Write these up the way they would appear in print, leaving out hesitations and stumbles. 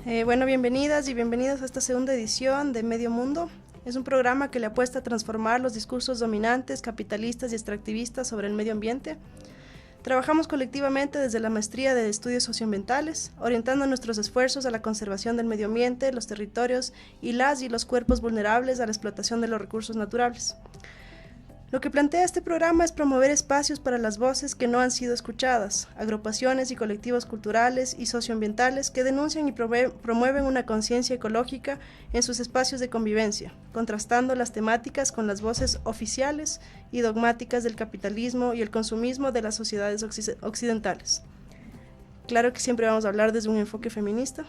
Bueno, bienvenidas y bienvenidos a esta segunda edición de Medio Mundo. Es un programa que le apuesta a transformar los discursos dominantes, capitalistas y extractivistas sobre el medio ambiente. Trabajamos colectivamente desde la maestría de estudios socioambientales, orientando nuestros esfuerzos a la conservación del medio ambiente, los territorios y los cuerpos vulnerables a la explotación de los recursos naturales. Lo que plantea este programa es promover espacios para las voces que no han sido escuchadas, agrupaciones y colectivos culturales y socioambientales que denuncian y promueven una conciencia ecológica en sus espacios de convivencia, contrastando las temáticas con las voces oficiales y dogmáticas del capitalismo y el consumismo de las sociedades occidentales. Claro que siempre vamos a hablar desde un enfoque feminista.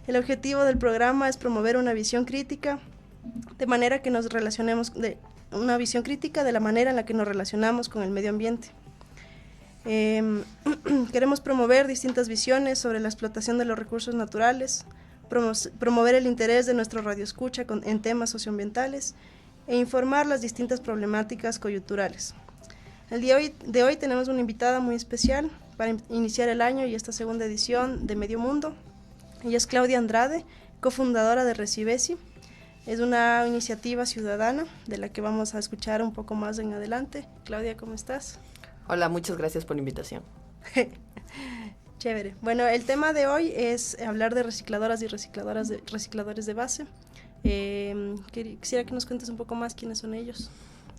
El objetivo del programa es promover una visión crítica de manera que nos relacionemos una visión crítica de la manera en la que nos relacionamos con el medio ambiente. Queremos promover distintas visiones sobre la explotación de los recursos naturales, promover el interés de nuestro radioescucha en temas socioambientales e informar las distintas problemáticas coyunturales. El día de hoy tenemos una invitada muy especial para iniciar el año y esta segunda edición de Medio Mundo. Ella es Claudia Andrade, cofundadora de Recibesi. Es una iniciativa ciudadana de la que vamos a escuchar un poco más en adelante. Claudia, ¿cómo estás? Hola, muchas gracias por la invitación. Chévere. Bueno, el tema de hoy es hablar de recicladoras y recicladores de base. Quisiera que nos cuentes un poco más quiénes son ellos.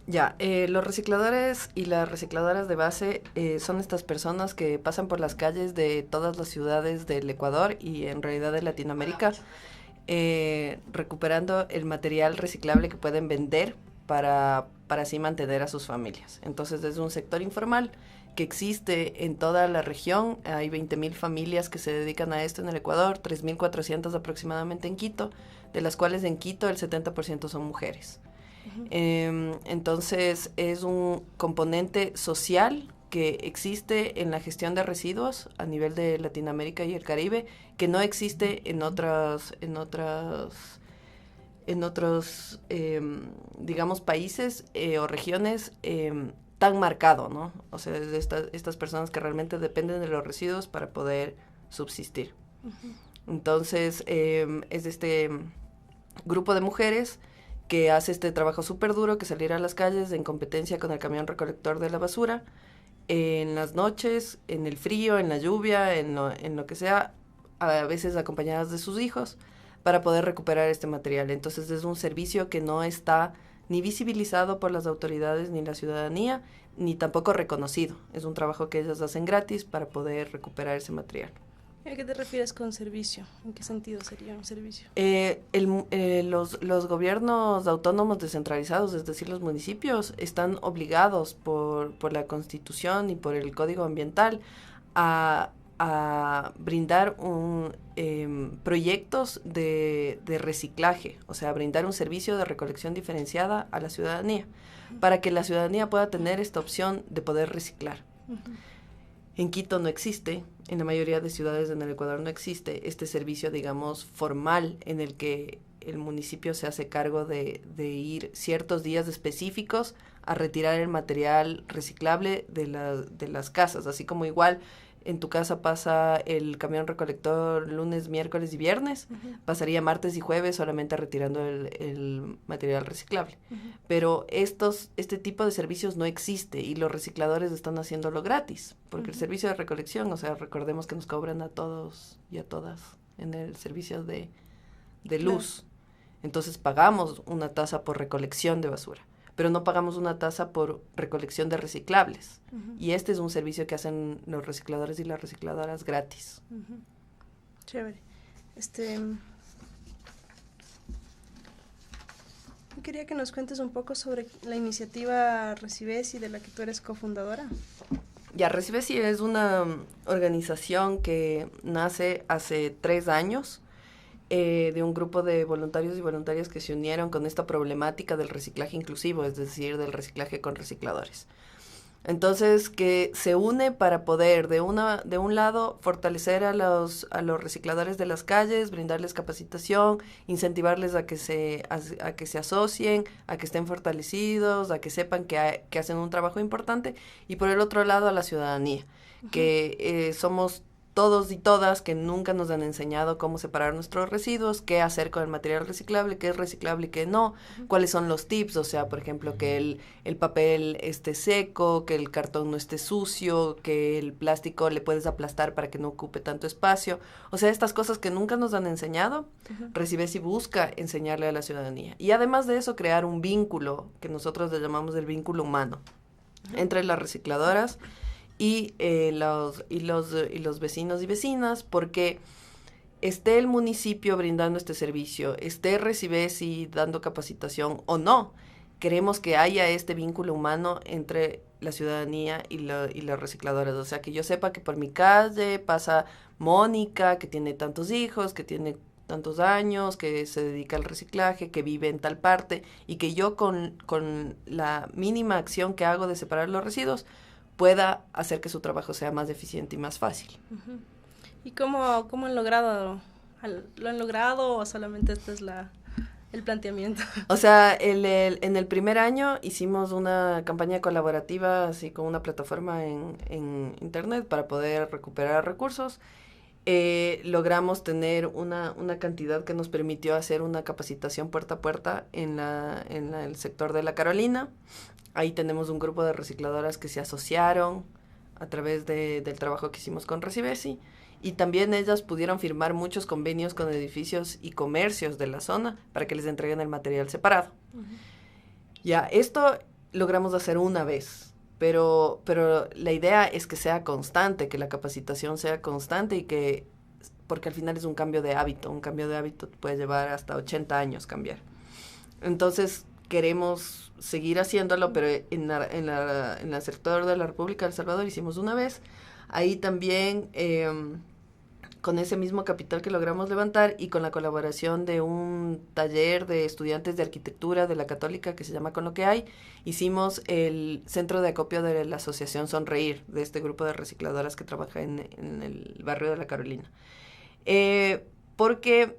Los recicladores y las recicladoras de base son estas personas que pasan por las calles de todas las ciudades del Ecuador y en realidad de Latinoamérica, recuperando el material reciclable que pueden vender para así mantener a sus familias. Entonces es un sector informal que existe en toda la región. Hay 20.000 familias que se dedican a esto en el Ecuador, 3.400 aproximadamente en Quito, de las cuales en Quito el 70% son mujeres. Entonces es un componente social que existe en la gestión de residuos a nivel de Latinoamérica y el Caribe, que no existe en otros digamos, países o regiones tan marcado, ¿no? O sea, de estas personas que realmente dependen de los residuos para poder subsistir. Uh-huh. Entonces, es este grupo de mujeres que hace este trabajo súper duro, que salir a las calles en competencia con el camión recolector de la basura, en las noches, en el frío, en la lluvia, en lo que sea, a veces acompañadas de sus hijos, para poder recuperar este material. Entonces es un servicio que no está ni visibilizado por las autoridades ni la ciudadanía, ni tampoco reconocido. Es un trabajo que ellas hacen gratis para poder recuperar ese material. ¿A qué te refieres con servicio? ¿En qué sentido sería un servicio? Los gobiernos autónomos descentralizados, es decir, los municipios, están obligados por la Constitución y por el Código Ambiental a brindar proyectos de reciclaje, o sea, brindar un servicio de recolección diferenciada a la ciudadanía, para que la ciudadanía pueda tener esta opción de poder reciclar. Uh-huh. En Quito no existe, en la mayoría de ciudades en el Ecuador no existe este servicio, digamos, formal en el que el municipio se hace cargo de ir ciertos días específicos a retirar el material reciclable de las casas, así como igual en tu casa pasa el camión recolector lunes, miércoles y viernes, uh-huh. Pasaría martes y jueves solamente retirando el material reciclable. Uh-huh. Pero este tipo de servicios no existe y los recicladores están haciéndolo gratis, porque uh-huh. El servicio de recolección, o sea, recordemos que nos cobran a todos y a todas en el servicio de luz. Claro. Entonces pagamos una tasa por recolección de basura, pero no pagamos una tasa por recolección de reciclables. Uh-huh. Y este es un servicio que hacen los recicladores y las recicladoras gratis. Uh-huh. Chévere. Quería que nos cuentes un poco sobre la iniciativa Recibesi, de la que tú eres cofundadora. Recibesi es una organización que nace hace 3 años, de un grupo de voluntarios y voluntarias que se unieron con esta problemática del reciclaje inclusivo, es decir, del reciclaje con recicladores. Entonces, que se une para poder, de un lado, fortalecer a los recicladores de las calles, brindarles capacitación, incentivarles a que se asocien, a que estén fortalecidos, a que sepan que hacen un trabajo importante, y por el otro lado, a la ciudadanía, uh-huh. Que somos todos y todas que nunca nos han enseñado cómo separar nuestros residuos, qué hacer con el material reciclable, qué es reciclable y qué no, cuáles son los tips, o sea, por ejemplo, que el papel esté seco, que el cartón no esté sucio, que el plástico le puedes aplastar para que no ocupe tanto espacio. O sea, estas cosas que nunca nos han enseñado, Recibesi busca enseñarle a la ciudadanía. Y además de eso, crear un vínculo, que nosotros le llamamos el vínculo humano, entre las recicladoras y los vecinos y vecinas, porque esté el municipio brindando este servicio, esté Recibesi dando capacitación o no, queremos que haya este vínculo humano entre la ciudadanía y las recicladoras. O sea, que yo sepa que por mi calle pasa Mónica, que tiene tantos hijos, que tiene tantos años, que se dedica al reciclaje, que vive en tal parte, y que yo con la mínima acción que hago de separar los residuos pueda hacer que su trabajo sea más eficiente y más fácil. ¿Y cómo han logrado? ¿Lo han logrado o solamente este es el planteamiento? O sea, en el primer año hicimos una campaña colaborativa, así con una plataforma en internet para poder recuperar recursos. Logramos tener una cantidad que nos permitió hacer una capacitación puerta a puerta en el sector de La Carolina. Ahí tenemos un grupo de recicladoras que se asociaron a través del trabajo que hicimos con Recibesi, y también ellas pudieron firmar muchos convenios con edificios y comercios de la zona para que les entreguen el material separado. Ya, esto logramos hacer una vez, pero la idea es que sea constante, que la capacitación sea constante, y porque al final es un cambio de hábito puede llevar hasta 80 años cambiar. Entonces, queremos seguir haciéndolo, pero en el sector de la República de El Salvador hicimos una vez. Ahí también, con ese mismo capital que logramos levantar y con la colaboración de un taller de estudiantes de arquitectura de la Católica que se llama Con lo que hay, hicimos el centro de acopio de la asociación Sonreír, de este grupo de recicladoras que trabaja en el barrio de La Carolina. Porque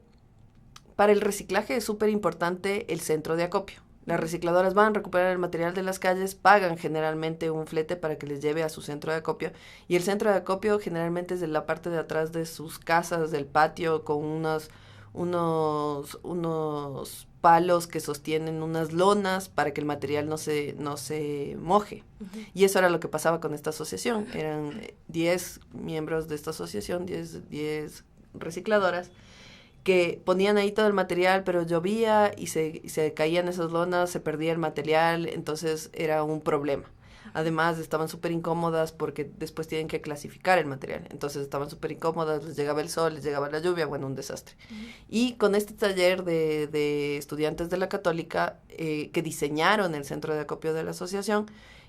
para el reciclaje es súper importante el centro de acopio. Las recicladoras van a recuperar el material de las calles, pagan generalmente un flete para que les lleve a su centro de acopio, y el centro de acopio generalmente es de la parte de atrás de sus casas, del patio, con unos palos que sostienen unas lonas para que el material no se moje. Y eso era lo que pasaba con esta asociación. Eran 10 miembros de esta asociación, 10 recicladoras, que ponían ahí todo el material, pero llovía y se caían esas lonas, se perdía el material, entonces era un problema. Además, estaban súper incómodas porque después tienen que clasificar el material. Entonces, estaban súper incómodas, les llegaba el sol, les llegaba la lluvia, bueno, un desastre. Y con este taller de estudiantes de la Católica que diseñaron el centro de acopio de la asociación,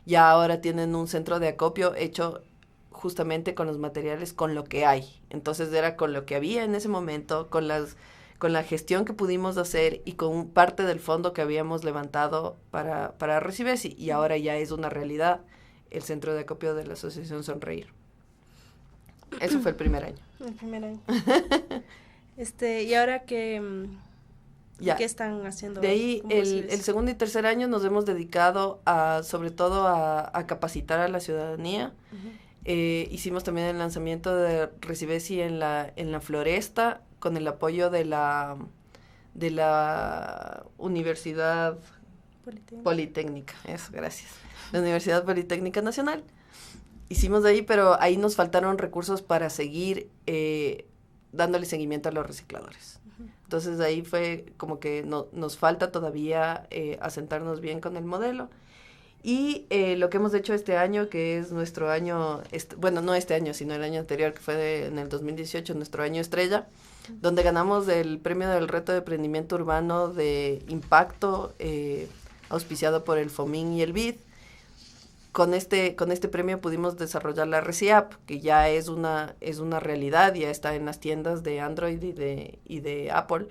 ya ahora tienen un centro de acopio hecho justamente con los materiales, con lo que hay. Entonces era con lo que había en ese momento, con la gestión que pudimos hacer y con parte del fondo que habíamos levantado para Recibesi, y ahora ya es una realidad el centro de acopio de la Asociación Sonreír. Eso fue el primer año. El primer año. Y ahora ¿qué están haciendo? De ahí, el segundo y tercer año nos hemos dedicado sobre todo a capacitar a la ciudadanía. Hicimos también el lanzamiento de Recibesi en la Floresta, con el apoyo de la Universidad Politécnica. Eso, gracias. La Universidad Politécnica Nacional. Hicimos de ahí, pero ahí nos faltaron recursos para seguir dándole seguimiento a los recicladores. Entonces ahí fue como que nos falta todavía asentarnos bien con el modelo. Y lo que hemos hecho este año, que es nuestro año, bueno, no este año, sino el año anterior, que fue en el 2018, nuestro año estrella, donde ganamos el premio del reto de emprendimiento urbano de impacto, auspiciado por el FOMIN y el BID. Con este premio pudimos desarrollar la ReciApp, que ya es una realidad, ya está en las tiendas de Android y de Apple,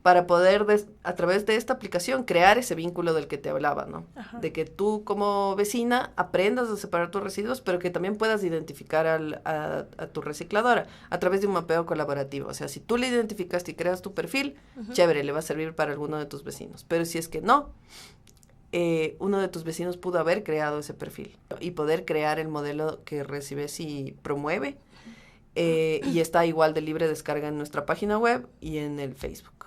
para poder, a través de esta aplicación, crear ese vínculo del que te hablaba, ¿no? Ajá. De que tú, como vecina, aprendas a separar tus residuos, pero que también puedas identificar a tu recicladora a través de un mapeo colaborativo. O sea, si tú le identificaste y creas tu perfil, chévere, le va a servir para alguno de tus vecinos. Pero si es que no, uno de tus vecinos pudo haber creado ese perfil y poder crear el modelo que Recibesi promueve, y está igual de libre descarga en nuestra página web y en el Facebook.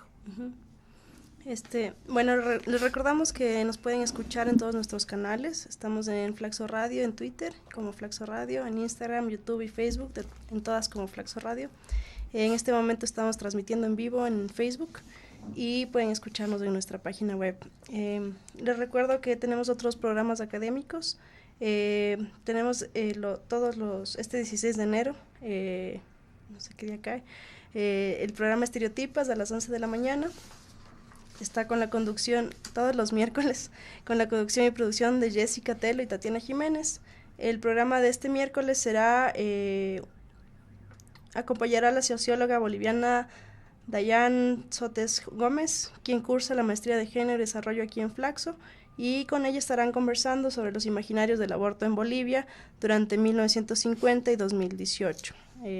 Bueno, les recordamos que nos pueden escuchar en todos nuestros canales. Estamos en Flaxo Radio, en Twitter como Flaxo Radio, en Instagram, YouTube y Facebook, en todas como Flaxo Radio. En este momento estamos transmitiendo en vivo en Facebook y pueden escucharnos en nuestra página web. Les recuerdo que tenemos otros programas académicos. Tenemos este 16 de enero, no sé qué día cae, el programa Estereotipas a las 11 de la mañana. Está con la conducción, todos los miércoles, con la conducción y producción de Jessica Telo y Tatiana Jiménez. El programa de este miércoles acompañará a la socióloga boliviana Dayan Sotes Gómez, quien cursa la maestría de género y desarrollo aquí en Flaxo, y con ella estarán conversando sobre los imaginarios del aborto en Bolivia durante 1950 y 2018.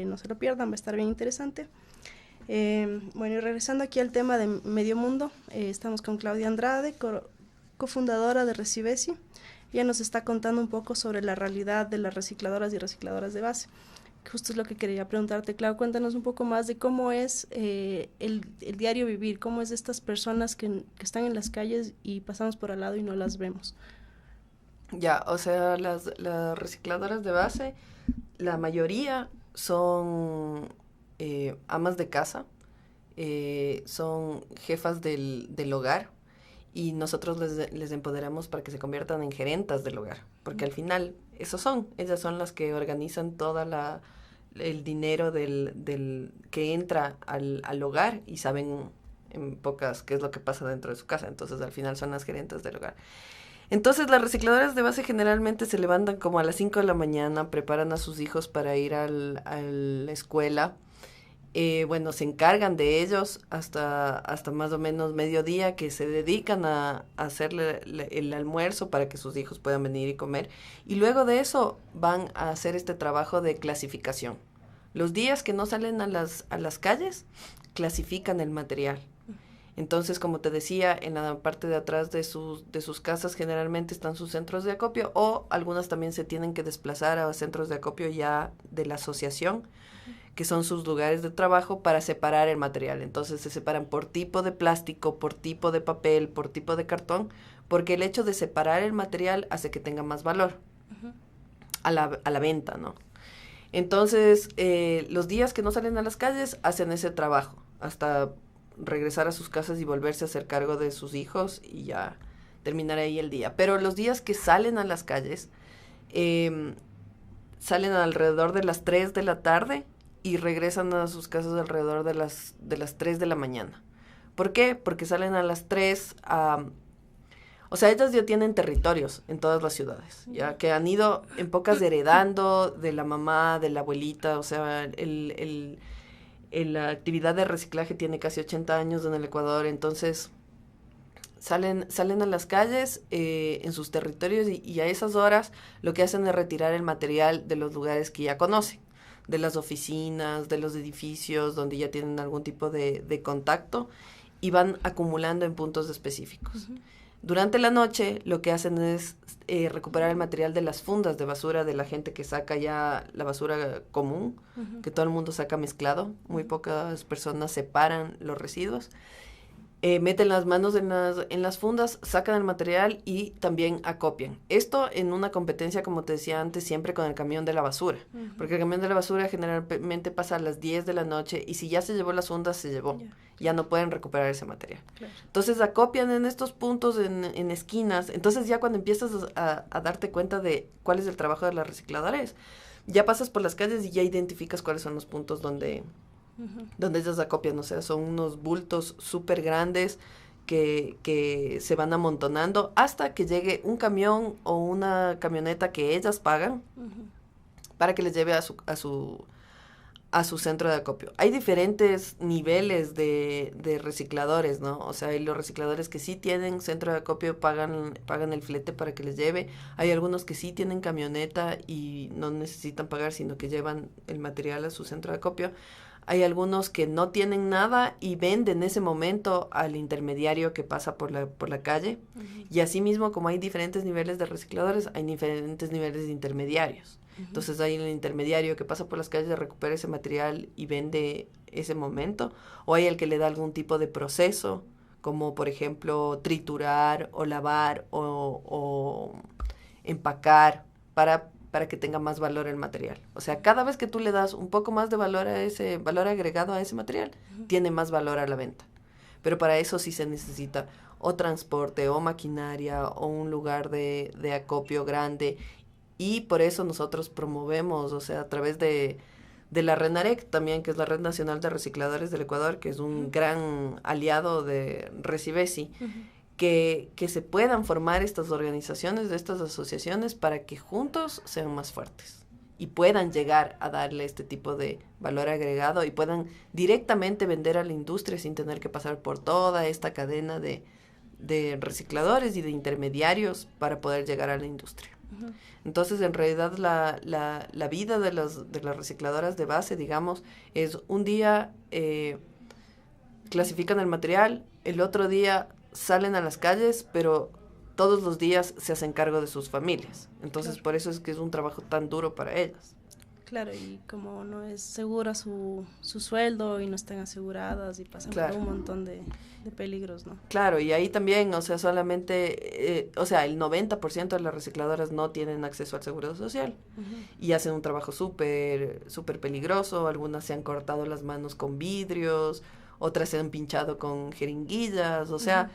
No se lo pierdan, va a estar bien interesante. Bueno, y regresando aquí al tema de Medio Mundo, estamos con Claudia Andrade, cofundadora de Recibesi. Ella nos está contando un poco sobre la realidad de las recicladoras y recicladoras de base. Justo es lo que quería preguntarte, Clau. Cuéntanos un poco más de cómo es el diario vivir, cómo es de estas personas que están en las calles y pasamos por al lado y no las vemos. Ya, o sea, las recicladoras de base, la mayoría son amas de casa, son jefas del hogar, y nosotros les empoderamos para que se conviertan en gerentas del hogar, porque al final ellas son las que organizan toda el dinero que entra al hogar, y saben en pocas qué es lo que pasa dentro de su casa. Entonces al final son las gerentas del hogar. Entonces las recicladoras de base generalmente se levantan como a las 5 de la mañana, preparan a sus hijos para ir a la escuela. Bueno, se encargan de ellos hasta más o menos mediodía, que se dedican a hacerle el almuerzo para que sus hijos puedan venir y comer. Y luego de eso van a hacer este trabajo de clasificación. Los días que no salen a las calles, clasifican el material. Entonces, como te decía, en la parte de atrás de sus casas generalmente están sus centros de acopio, o algunas también se tienen que desplazar a centros de acopio ya de la asociación, que son sus lugares de trabajo, para separar el material. Entonces se separan por tipo de plástico, por tipo de papel, por tipo de cartón, porque el hecho de separar el material hace que tenga más valor a la venta, ¿no? Entonces, los días que no salen a las calles hacen ese trabajo hasta regresar a sus casas y volverse a hacer cargo de sus hijos y ya terminar ahí el día. Pero los días que salen a las calles, salen alrededor de las 3 de la tarde y regresan a sus casas alrededor de las 3 de la mañana. ¿Por qué? Porque salen a las 3 o sea, ellas ya tienen territorios en todas las ciudades, ya que han ido en pocas heredando de la mamá, de la abuelita. O sea, la actividad de reciclaje tiene casi 80 años en el Ecuador. Entonces salen a las calles en sus territorios, y a esas horas lo que hacen es retirar el material de los lugares que ya conocen, de las oficinas, de los edificios donde ya tienen algún tipo de contacto, y van acumulando en puntos específicos. Durante la noche lo que hacen es recuperar el material de las fundas de basura de la gente que saca ya la basura común, que todo el mundo saca mezclado. Muy pocas personas separan los residuos. Meten las manos en las fundas, sacan el material y también acopian. Esto en una competencia, como te decía antes, siempre con el camión de la basura. Porque el camión de la basura generalmente pasa a las 10 de la noche, y si ya se llevó las fundas, se llevó. Ya no pueden recuperar ese material. Claro. Entonces acopian en estos puntos, en esquinas. Entonces ya cuando empiezas a darte cuenta de cuál es el trabajo de las recicladoras, ya pasas por las calles y ya identificas cuáles son los puntos donde ellas acopian. O sea, son unos bultos súper grandes que se van amontonando hasta que llegue un camión o una camioneta que ellas pagan para que les lleve a su centro de acopio. Hay diferentes niveles de recicladores, ¿no? O sea, hay los recicladores que sí tienen centro de acopio, pagan el flete para que les lleve. Hay algunos que sí tienen camioneta y no necesitan pagar, sino que llevan el material a su centro de acopio. Hay algunos que no tienen nada y venden en ese momento al intermediario que pasa por la calle. Uh-huh. Y asimismo, como hay diferentes niveles de recicladores, hay diferentes niveles de intermediarios. Uh-huh. Entonces hay el intermediario que pasa por las calles, recupera ese material y vende ese momento. O hay el que le da algún tipo de proceso, como por ejemplo triturar o lavar o empacar para que tenga más valor el material. O sea, cada vez que tú le das un poco más de valor a ese valor agregado a ese material, uh-huh, tiene más valor a la venta. Pero para eso sí se necesita o transporte, o maquinaria, o un lugar de acopio grande. Y por eso nosotros promovemos, o sea, a través de la RENAREC también, que es la Red Nacional de Recicladores del Ecuador, que es un uh-huh, gran aliado de Recibesi, uh-huh, que se puedan formar estas organizaciones, estas asociaciones, para que juntos sean más fuertes y puedan llegar a darle este tipo de valor agregado y puedan directamente vender a la industria sin tener que pasar por toda esta cadena de recicladores y de intermediarios para poder llegar a la industria. Uh-huh. Entonces, en realidad, la vida de las recicladoras de base, digamos, es un día clasifican el material, el otro día salen a las calles, pero todos los días se hacen cargo de sus familias. Entonces, claro, por eso es que es un trabajo tan duro para ellas. Claro, y como no es segura su sueldo y no están aseguradas y pasan, claro, por un montón de peligros, ¿no? Claro, y ahí también, o sea, solamente, el 90% de las recicladoras no tienen acceso al seguro social. Uh-huh. Y hacen un trabajo súper peligroso. Algunas se han cortado las manos con vidrios, otras se han pinchado con jeringuillas, o sea,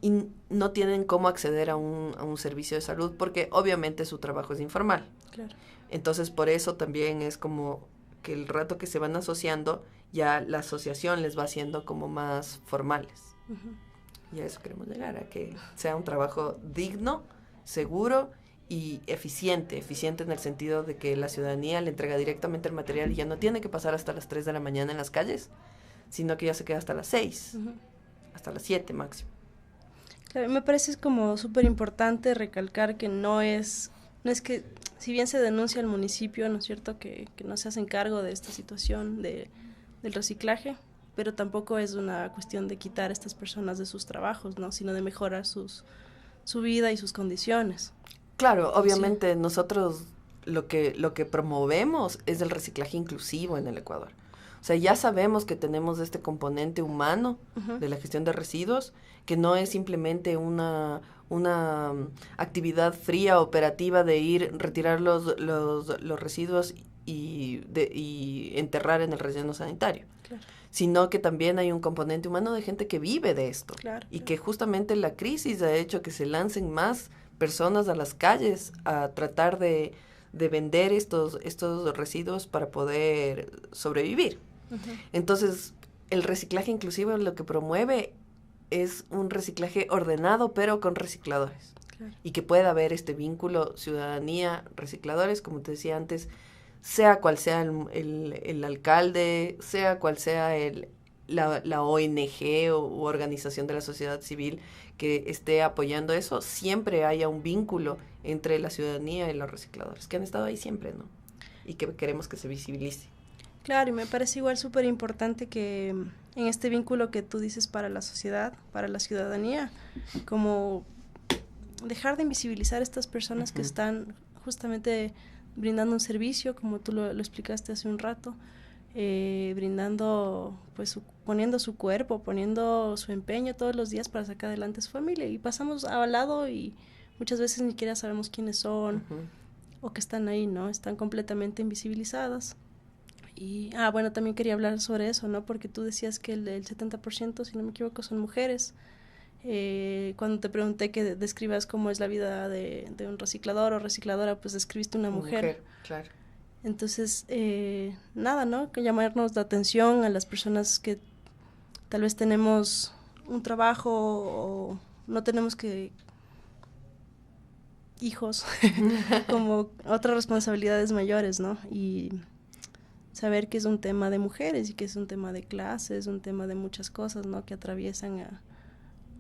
uh-huh, y no tienen cómo acceder a un servicio de salud porque obviamente su trabajo es informal. Claro. Entonces, por eso también es como que el rato que se van asociando, ya la asociación les va haciendo como más formales. Uh-huh. Y a eso queremos llegar, a que sea un trabajo digno, seguro y eficiente en el sentido de que la ciudadanía le entrega directamente el material y ya no tiene que pasar hasta las 3 de la mañana en las calles, sino que ya se queda hasta las 6, uh-huh, hasta las 7 máximo. Claro, me parece como súper importante recalcar que no es que, si bien se denuncia al municipio, ¿no es cierto?, que no se hacen cargo de esta situación del reciclaje, pero tampoco es una cuestión de quitar a estas personas de sus trabajos, ¿no?, sino de mejorar su vida y sus condiciones. Claro, obviamente sí. Nosotros lo que promovemos es el reciclaje inclusivo en el Ecuador. O sea, ya sabemos que tenemos este componente humano, uh-huh, de la gestión de residuos, que no es simplemente una actividad fría, operativa de ir, retirar los residuos y enterrar en el relleno sanitario. Claro. Sino que también hay un componente humano de gente que vive de esto. Claro, y que justamente la crisis ha hecho que se lancen más personas a las calles a tratar de vender estos residuos para poder sobrevivir. Uh-huh. Entonces, el reciclaje inclusivo lo que promueve es un reciclaje ordenado, pero con recicladores. Claro. Y que pueda haber este vínculo ciudadanía-recicladores, como te decía antes, sea cual sea el alcalde, sea cual sea la ONG u organización de la sociedad civil que esté apoyando eso, siempre haya un vínculo entre la ciudadanía y los recicladores, que han estado ahí siempre, ¿no? Y que queremos que se visibilice. Claro, y me parece igual súper importante que en este vínculo que tú dices para la sociedad, para la ciudadanía, como dejar de invisibilizar a estas personas, uh-huh, que están justamente brindando un servicio, como tú lo explicaste hace un rato, brindando, pues poniendo su cuerpo, poniendo su empeño todos los días para sacar adelante a su familia, y pasamos al lado y muchas veces ni siquiera sabemos quiénes son, uh-huh, o que están ahí, ¿no? Están completamente invisibilizadas. Y, bueno, también quería hablar sobre eso, ¿no? Porque tú decías que el 70%, si no me equivoco, son mujeres. Cuando te pregunté que describas cómo es la vida de un reciclador o recicladora, pues describiste una mujer. Claro. Entonces, nada, ¿no? Que llamarnos la atención a las personas que tal vez tenemos un trabajo o no tenemos hijos, como otras responsabilidades mayores, ¿no? Y saber que es un tema de mujeres y que es un tema de clases, un tema de muchas cosas, ¿no? Que atraviesan a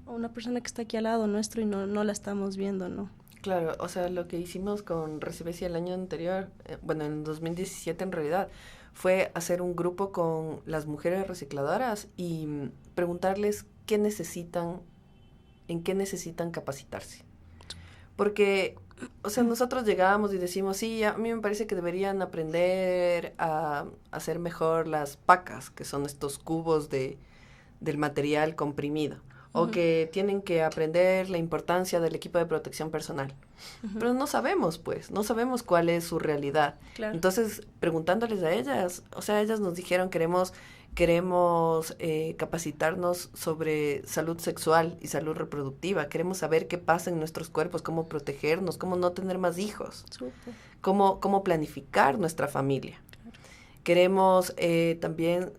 una persona que está aquí al lado nuestro y no la estamos viendo, ¿no? Claro, o sea, lo que hicimos con Recibecia el año anterior, bueno, en 2017 en realidad, fue hacer un grupo con las mujeres recicladoras y preguntarles qué necesitan, en qué necesitan capacitarse. Porque, o sea, nosotros llegábamos y decimos, sí, a mí me parece que deberían aprender a hacer mejor las pacas, que son estos cubos del material comprimido. O que tienen que aprender la importancia del equipo de protección personal. Pero no sabemos, pues, no sabemos cuál es su realidad. Claro. Entonces, preguntándoles a ellas, o sea, ellas nos dijeron, queremos capacitarnos sobre salud sexual y salud reproductiva. Queremos saber qué pasa en nuestros cuerpos, cómo protegernos, cómo no tener más hijos, cómo planificar nuestra familia. Claro. Queremos también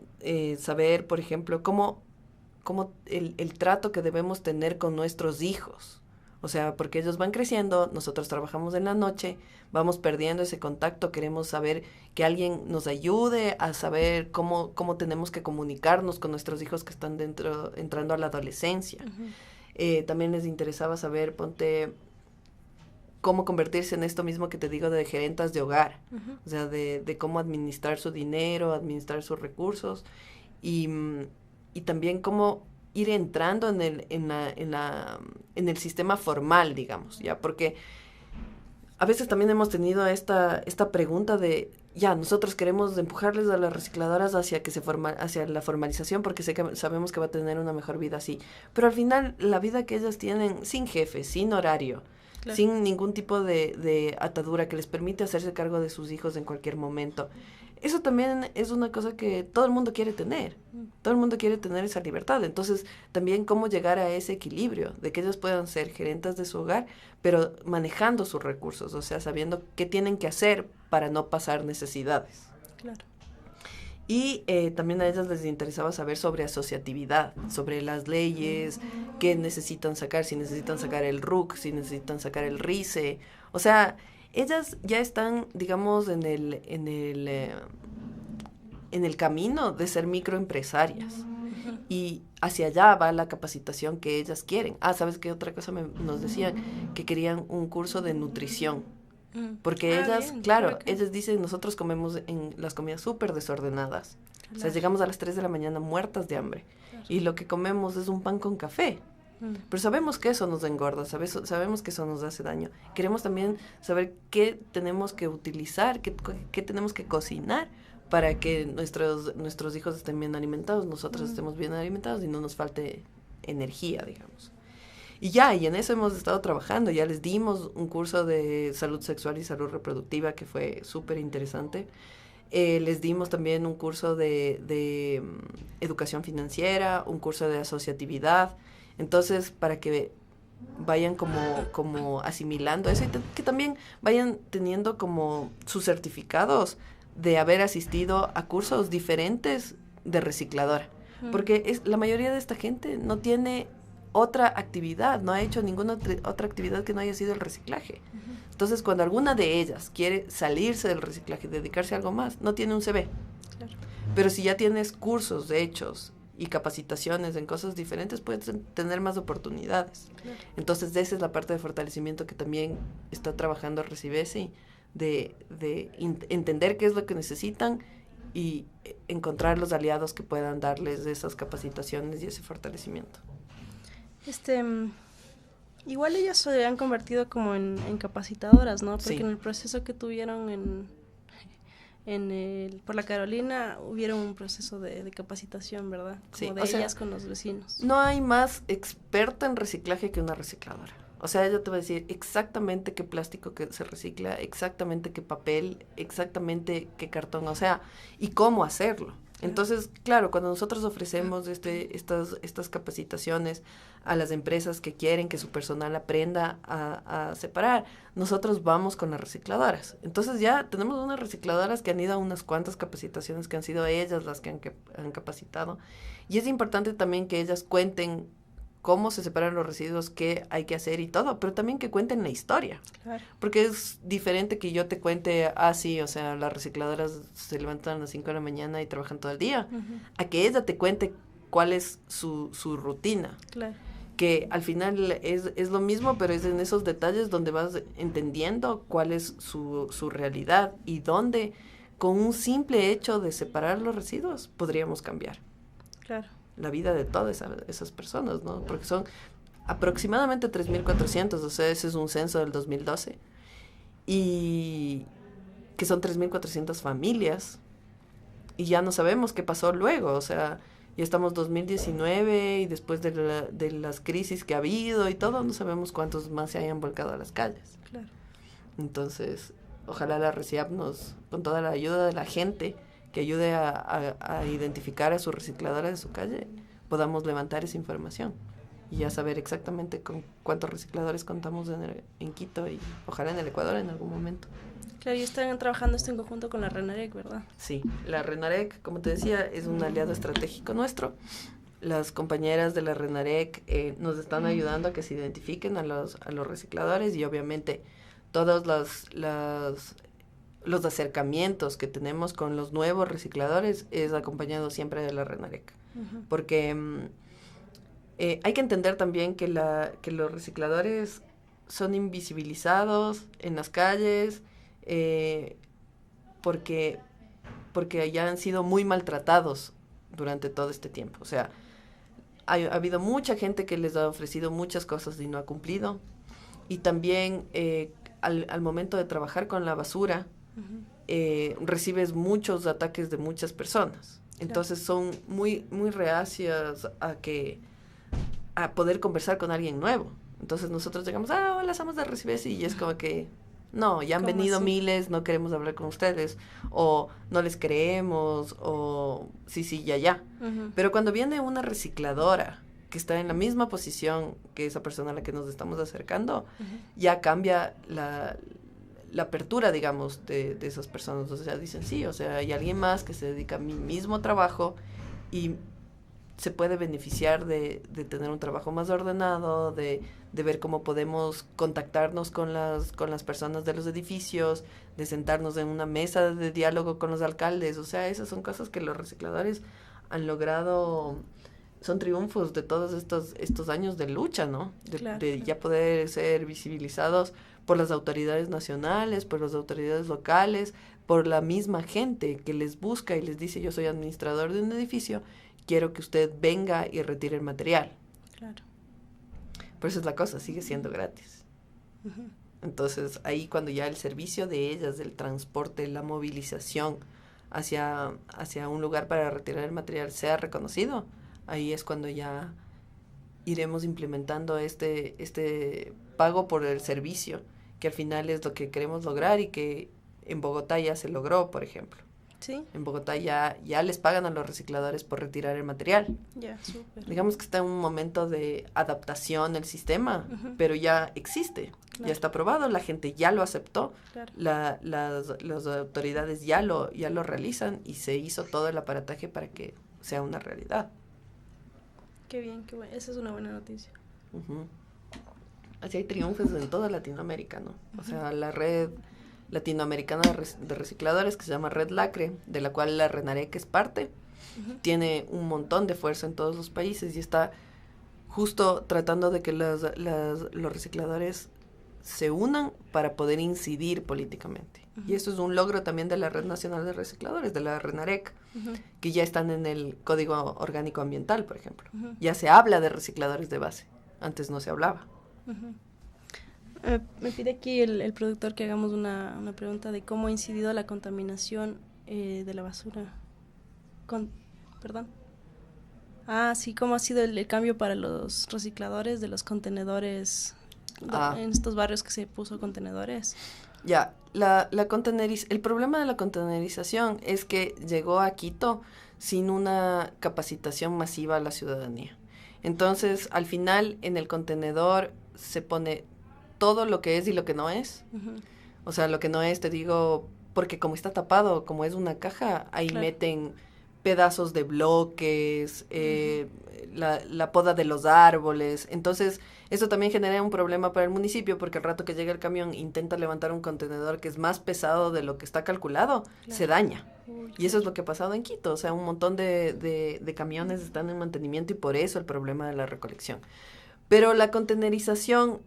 saber, por ejemplo, cómo el trato que debemos tener con nuestros hijos. O sea, porque ellos van creciendo, nosotros trabajamos en la noche, vamos perdiendo ese contacto, queremos saber que alguien nos ayude a saber cómo tenemos que comunicarnos con nuestros hijos que están entrando a la adolescencia. También les interesaba saber, cómo convertirse en esto mismo que te digo de gerentas de hogar. O sea, de cómo administrar su dinero, administrar sus recursos y también cómo ir entrando en el sistema formal, digamos, ¿ya? Porque a veces también hemos tenido esta pregunta de, ya, nosotros queremos empujarles a las recicladoras hacia la formalización porque sabemos que va a tener una mejor vida así. Pero al final, la vida que ellas tienen sin jefe, sin horario, claro, sin ningún tipo de atadura que les permite hacerse cargo de sus hijos en cualquier momento. Eso también es una cosa que todo el mundo quiere tener. Todo el mundo quiere tener esa libertad. Entonces, también cómo llegar a ese equilibrio de que ellos puedan ser gerentas de su hogar, pero manejando sus recursos, o sea, sabiendo qué tienen que hacer para no pasar necesidades. Claro. Y también a ellas les interesaba saber sobre asociatividad, sobre las leyes, qué necesitan sacar, si necesitan sacar el RUC, si necesitan sacar el RICE. O sea, ellas ya están, digamos, en el camino de ser microempresarias. Y hacia allá va la capacitación que ellas quieren. ¿Sabes qué otra cosa nos decían? Que querían un curso de nutrición. Porque ellas, bien, claro, ellas dicen, nosotros comemos en las comidas súper desordenadas. Claro. O sea, llegamos a las 3 de la mañana muertas de hambre. Claro. Y lo que comemos es un pan con café. Pero sabemos que eso nos engorda, sabemos que eso nos hace daño. Queremos también saber qué tenemos que utilizar, qué tenemos que cocinar para que nuestros hijos estén bien alimentados, nosotros estemos bien alimentados y no nos falte energía, digamos. Y en eso hemos estado trabajando. Ya les dimos un curso de salud sexual y salud reproductiva que fue súper interesante. Les dimos también un curso de educación financiera, un curso de asociatividad. Entonces, para que vayan como asimilando eso y que también vayan teniendo como sus certificados de haber asistido a cursos diferentes de recicladora. Porque la mayoría de esta gente no tiene otra actividad, no ha hecho ninguna otra actividad que no haya sido el reciclaje. Entonces, cuando alguna de ellas quiere salirse del reciclaje y dedicarse a algo más, no tiene un CV. Claro. Pero si ya tienes cursos hechos y capacitaciones en cosas diferentes, puedes tener más oportunidades. Claro. Entonces, esa es la parte de fortalecimiento que también está trabajando Recibesi, de entender qué es lo que necesitan y encontrar los aliados que puedan darles esas capacitaciones y ese fortalecimiento. Igual ellas se han convertido como en capacitadoras, ¿no? Porque en el proceso que tuvieron por la Carolina hubieron un proceso de capacitación, ¿verdad? Como de ellas con los vecinos. No hay más experta en reciclaje que una recicladora. O sea, ella te va a decir exactamente qué plástico que se recicla, exactamente qué papel, exactamente qué cartón, o sea, y cómo hacerlo. Entonces, claro, cuando nosotros ofrecemos estas capacitaciones a las empresas que quieren que su personal aprenda a separar, nosotros vamos con las recicladoras. Entonces ya tenemos unas recicladoras que han ido a unas cuantas capacitaciones que han sido ellas las que han capacitado. Y es importante también que ellas cuenten cómo se separan los residuos, qué hay que hacer y todo, pero también que cuenten la historia. Claro. Porque es diferente que yo te cuente, sí, o sea, las recicladoras se levantan a las 5 de la mañana y trabajan todo el día, a que ella te cuente cuál es su rutina. Claro. que al final es lo mismo, pero es en esos detalles donde vas entendiendo cuál es su realidad y dónde con un simple hecho de separar los residuos podríamos cambiar la vida de todas esas personas, ¿no? Porque son aproximadamente 3.400, o sea, ese es un censo del 2012, y que son 3.400 familias, y ya no sabemos qué pasó luego, o sea, ya estamos 2019 y después de las crisis que ha habido y todo, no sabemos cuántos más se hayan volcado a las calles. Claro. Entonces, ojalá la RECIAP con toda la ayuda de la gente, que ayude a identificar a sus recicladores de su calle, podamos levantar esa información y ya saber exactamente con cuántos recicladores contamos en Quito y ojalá en el Ecuador en algún momento. Claro, y están trabajando esto en conjunto con la RENAREC, ¿verdad? Sí, la RENAREC, como te decía, es un aliado estratégico nuestro. Las compañeras de la RENAREC nos están ayudando a que se identifiquen a los recicladores y obviamente todos los acercamientos que tenemos con los nuevos recicladores es acompañado siempre de la RENAREC. Uh-huh. Porque hay que entender también que los recicladores son invisibilizados en las calles, porque ya han sido muy maltratados durante todo este tiempo. O sea, ha habido mucha gente que les ha ofrecido muchas cosas y no ha cumplido. Y también al momento de trabajar con la basura, uh-huh, recibes muchos ataques de muchas personas. Entonces son muy, muy reacias a poder conversar con alguien nuevo. Entonces nosotros llegamos, hola, somos de Recibes, y es como que no, ya han venido miles, no queremos hablar con ustedes, o no les creemos, o sí, ya. Uh-huh. Pero cuando viene una recicladora que está en la misma posición que esa persona a la que nos estamos acercando, uh-huh, ya cambia la apertura, digamos, de esas personas. O sea, dicen, sí, o sea, hay alguien más que se dedica a mi mismo trabajo y se puede beneficiar de tener un trabajo más ordenado, de ver cómo podemos contactarnos con las personas de los edificios, de sentarnos en una mesa de diálogo con los alcaldes. O sea, esas son cosas que los recicladores han logrado, son triunfos de todos estos años de lucha, ¿no? De ya poder ser visibilizados por las autoridades nacionales, por las autoridades locales, por la misma gente que les busca y les dice, yo soy administrador de un edificio, quiero que usted venga y retire el material. Claro. Pero esa es la cosa, sigue siendo gratis. Uh-huh. Entonces, ahí cuando ya el servicio de ellas, del transporte, la movilización hacia un lugar para retirar el material sea reconocido, ahí es cuando ya iremos implementando este pago por el servicio, que al final es lo que queremos lograr y que en Bogotá ya se logró, por ejemplo. ¿Sí? En Bogotá ya les pagan a los recicladores por retirar el material. Ya, súper. Digamos que está en un momento de adaptación el sistema, uh-huh, pero ya existe, claro, ya está aprobado, la gente ya lo aceptó, claro, las autoridades ya lo realizan y se hizo todo el aparataje para que sea una realidad. Qué bien, qué bueno. Esa es una buena noticia. Uh-huh. Así hay triunfos en toda Latinoamérica, ¿no? Uh-huh. O sea, la red latinoamericana de recicladores que se llama Red Lacre, de la cual la RENAREC es parte, uh-huh, tiene un montón de fuerza en todos los países y está justo tratando de que los recicladores se unan para poder incidir políticamente. Uh-huh. Y eso es un logro también de la Red Nacional de Recicladores, de la RENAREC, uh-huh, que ya están en el Código Orgánico Ambiental, por ejemplo. Uh-huh. Ya se habla de recicladores de base, antes no se hablaba. Uh-huh. Me pide aquí el productor que hagamos una pregunta de cómo ha incidido la contaminación de la basura. Perdón. Sí, cómo ha sido el cambio para los recicladores de los contenedores en estos barrios que se puso contenedores. Ya, el problema de la contenerización es que llegó a Quito sin una capacitación masiva a la ciudadanía. Entonces, al final, en el contenedor se pone todo lo que es y lo que no es. Uh-huh. O sea, lo que no es, te digo, porque como está tapado, como es una caja, ahí claro, meten pedazos de bloques, uh-huh, la poda de los árboles. Entonces, eso también genera un problema para el municipio, porque al rato que llega el camión intenta levantar un contenedor que es más pesado de lo que está calculado, claro, se daña. Uy, y eso es lo que ha pasado en Quito. O sea, un montón de camiones están en mantenimiento y por eso el problema de la recolección. Pero la contenerización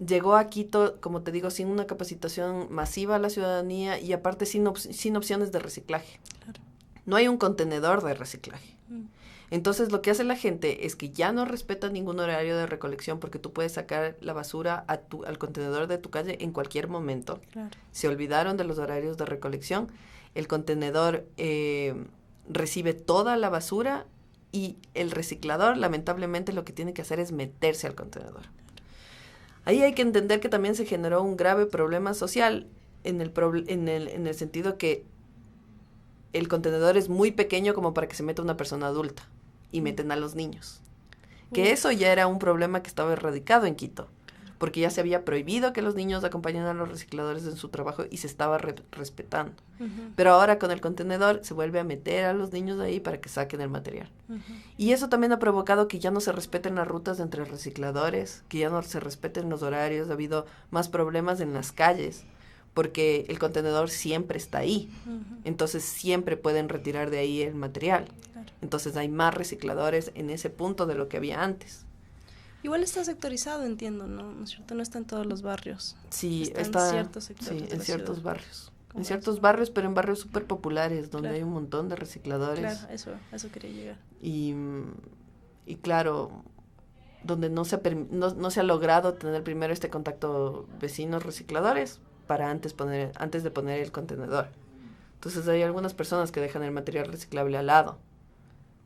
llegó a Quito, como te digo, sin una capacitación masiva a la ciudadanía y aparte sin opciones de reciclaje. Claro. No hay un contenedor de reciclaje. Mm. Entonces, lo que hace la gente es que ya no respeta ningún horario de recolección porque tú puedes sacar la basura al contenedor de tu calle en cualquier momento. Claro. Se olvidaron de los horarios de recolección. El contenedor recibe toda la basura y el reciclador, lamentablemente, lo que tiene que hacer es meterse al contenedor. Ahí hay que entender que también se generó un grave problema social en el sentido que el contenedor es muy pequeño como para que se meta una persona adulta y meten a los niños. Que eso ya era un problema que estaba erradicado en Quito, porque ya se había prohibido que los niños acompañaran a los recicladores en su trabajo y se estaba respetando. Pero ahora con el contenedor se vuelve a meter a los niños ahí para que saquen el material. Y eso también ha provocado que ya no se respeten las rutas entre recicladores, que ya no se respeten los horarios, ha habido más problemas en las calles, porque el contenedor siempre está ahí. Entonces siempre pueden retirar de ahí el material. Claro. Entonces hay más recicladores en ese punto de lo que había antes. Igual está sectorizado, entiendo, ¿no? ¿No es cierto? No está en todos los barrios. Sí, está en ciertos sectores. Sí, en ciertos ciudad. Barrios. En ciertos barrios, pero en barrios súper populares, donde claro. hay un montón de recicladores. Claro, eso quería llegar. Y claro, donde no se ha logrado tener primero este contacto vecinos recicladores para antes de poner el contenedor. Entonces hay algunas personas que dejan el material reciclable al lado,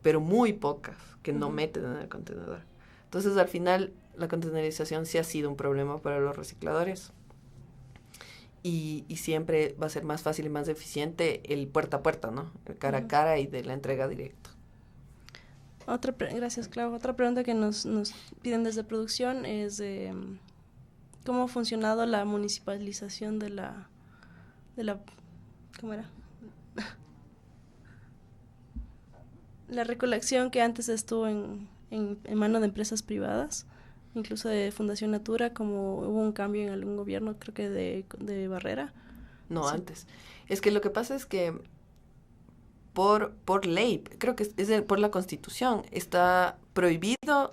pero muy pocas que no meten en el contenedor. Entonces al final la contenerización sí ha sido un problema para los recicladores y siempre va a ser más fácil y más eficiente el puerta a puerta, ¿no? El cara a cara y de la entrega directa. Gracias, Clau. Otra pregunta que nos piden desde producción es ¿cómo ha funcionado la municipalización de la ¿cómo era? La recolección que antes estuvo en manos de empresas privadas, incluso de Fundación Natura, como hubo un cambio en algún gobierno, creo que de Barrera. No, sí. Antes. Es que lo que pasa es que por ley, creo que por la Constitución, está prohibido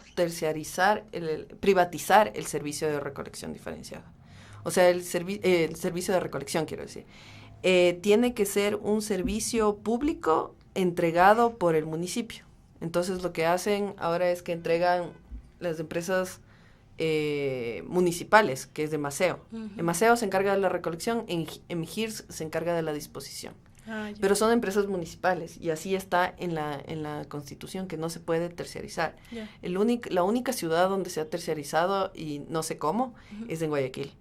privatizar el servicio de recolección diferenciada. O sea, el servicio de recolección, quiero decir. Tiene que ser un servicio público entregado por el municipio. Entonces, lo que hacen ahora es que entregan las empresas municipales, que es de Maceo. Maceo se encarga de la recolección, MGIRS se encarga de la disposición. Pero son empresas municipales y así está en la Constitución, que no se puede terciarizar. La única ciudad donde se ha terciarizado, y no sé cómo, es en Guayaquil.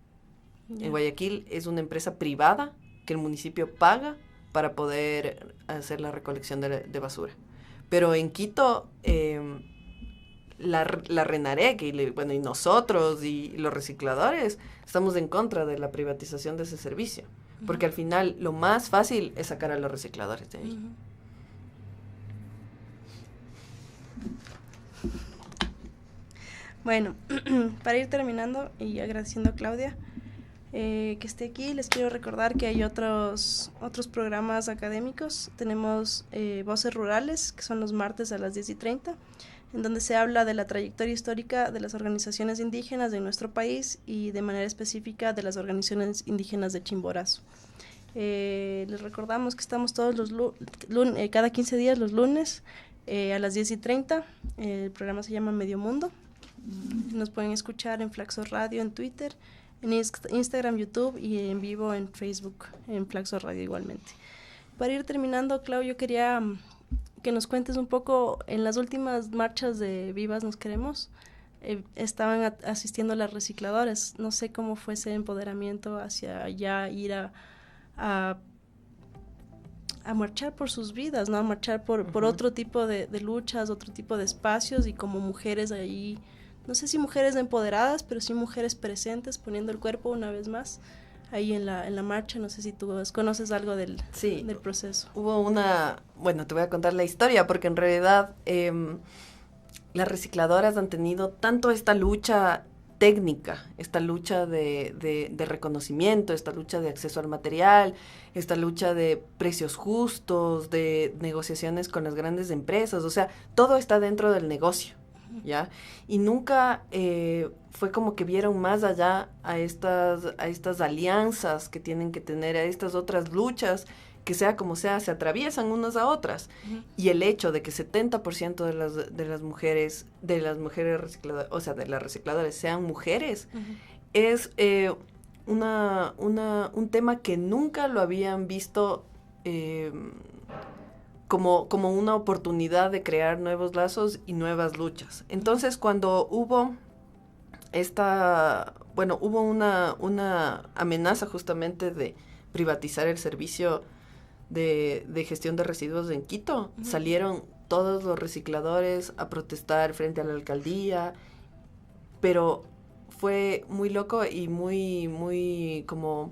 En Guayaquil es una empresa privada que el municipio paga para poder hacer la recolección de basura. Pero en Quito, la RENAREC y nosotros y los recicladores estamos en contra de la privatización de ese servicio. Porque al final lo más fácil es sacar a los recicladores de ahí. Bueno, para ir terminando y agradeciendo a Claudia que esté aquí, les quiero recordar que hay otros programas académicos. Tenemos Voces Rurales, que son los martes a las 10:30, en donde se habla de la trayectoria histórica de las organizaciones indígenas de nuestro país y de manera específica de las organizaciones indígenas de Chimborazo. Les recordamos que estamos todos los cada 15 días los lunes a las 10:30. El programa se llama Medio Mundo. Nos pueden escuchar en Flaxo Radio, en Twitter, en Instagram, YouTube y en vivo en Facebook, en Flaxo Radio igualmente. Para ir terminando, Clau, yo quería que nos cuentes un poco, en las últimas marchas de Vivas Nos Queremos, estaban asistiendo las recicladoras. No sé cómo fue ese empoderamiento hacia ya ir a marchar por sus vidas, ¿no? A marchar por otro tipo de luchas, otro tipo de espacios, y como mujeres ahí, no sé si mujeres empoderadas, pero sí mujeres presentes, poniendo el cuerpo una vez más ahí en la marcha. No sé si tú conoces algo del proceso. Hubo te voy a contar la historia, porque en realidad las recicladoras han tenido tanto esta lucha técnica, esta lucha de reconocimiento, esta lucha de acceso al material, esta lucha de precios justos, de negociaciones con las grandes empresas, o sea, todo está dentro del negocio. ¿ya? Y nunca fue como que vieron más allá a estas alianzas que tienen que tener, a estas otras luchas, que sea como sea, se atraviesan unas a otras. Y el hecho de que 70% de las mujeres recicladoras, o sea, de las recicladoras sean mujeres, es un tema que nunca lo habían visto como una oportunidad de crear nuevos lazos y nuevas luchas. Entonces, cuando hubo una amenaza justamente de privatizar el servicio de gestión de residuos en Quito, salieron todos los recicladores a protestar frente a la alcaldía, pero fue muy loco y muy como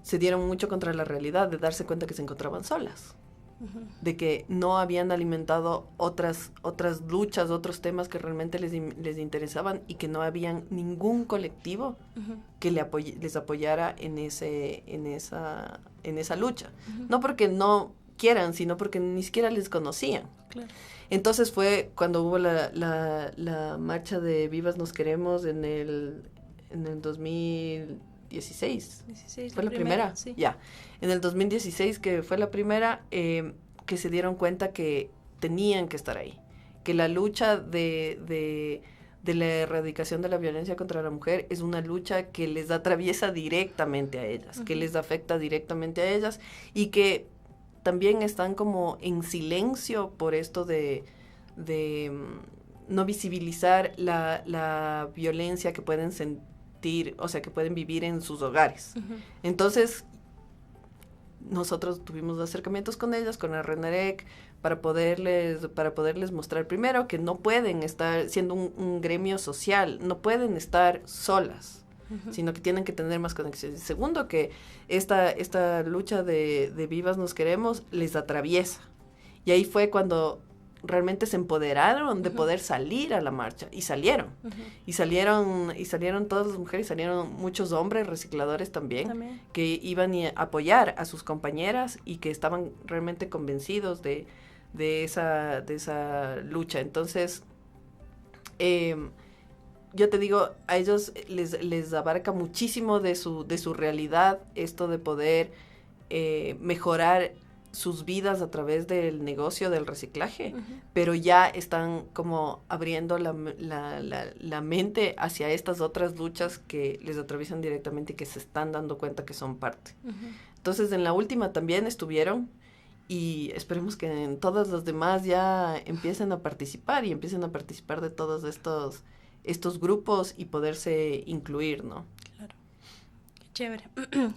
se dieron mucho contra la realidad de darse cuenta que se encontraban solas. De que no habían alimentado otras luchas, otros temas que realmente les interesaban y que no habían ningún colectivo que les apoyara en esa lucha. No porque no quieran, sino porque ni siquiera les conocían. Claro. Entonces fue cuando hubo la marcha de Vivas Nos Queremos en el 2016. ¿Fue la primera? Sí. Ya. En el 2016, que fue la primera, que se dieron cuenta que tenían que estar ahí. Que la lucha de la erradicación de la violencia contra la mujer es una lucha que les atraviesa directamente a ellas, que les afecta directamente a ellas y que también están como en silencio por esto de no visibilizar la violencia que pueden sentir, o sea, que pueden vivir en sus hogares. Entonces, nosotros tuvimos acercamientos con ellas, con el RENAREC, para poderles mostrar primero que no pueden estar siendo un gremio social, no pueden estar solas, sino que tienen que tener más conexiones. Segundo, que esta lucha de Vivas Nos Queremos les atraviesa. Y ahí fue cuando realmente se empoderaron de poder salir a la marcha y salieron. Y salieron todas las mujeres, salieron muchos hombres recicladores también. Que iban a apoyar a sus compañeras y que estaban realmente convencidos de esa lucha. Entonces, yo te digo, a ellos les abarca muchísimo de su realidad esto de poder mejorar sus vidas a través del negocio del reciclaje, pero ya están como abriendo la mente hacia estas otras luchas que les atraviesan directamente y que se están dando cuenta que son parte. Entonces, en la última también estuvieron y esperemos que en todas las demás ya empiecen a participar y empiecen a participar de todos estos grupos y poderse incluir, ¿no? Claro. Chévere.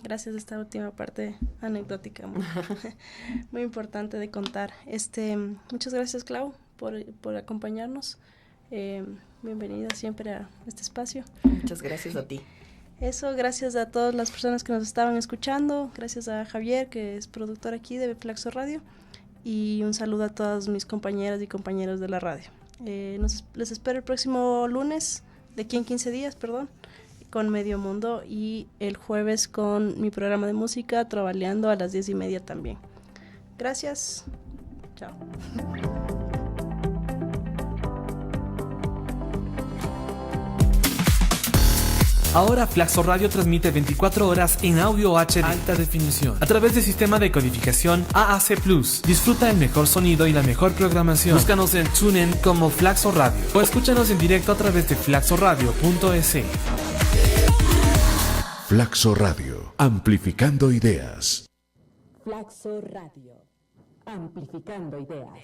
Gracias a esta última parte anecdótica, muy importante de contar. Muchas gracias, Clau, por acompañarnos. Bienvenida siempre a este espacio. Muchas gracias a ti. Eso, gracias a todas las personas que nos estaban escuchando, gracias a Javier, que es productor aquí de Flaxo Radio, y un saludo a todas mis compañeras y compañeros de la radio. Les espero el próximo lunes, de aquí en 15 días, con Medio Mundo, y el jueves con mi programa de música, Trovaleando, a las 10:30 también. Gracias. Chao. Ahora Flaxo Radio transmite 24 horas en audio HD alta definición a través del sistema de codificación AAC+. Disfruta el mejor sonido y la mejor programación. Búscanos en TuneIn como Flaxo Radio o escúchanos en directo a través de flaxoradio.es. Flaxo Radio, amplificando ideas. Flaxo Radio, amplificando ideas.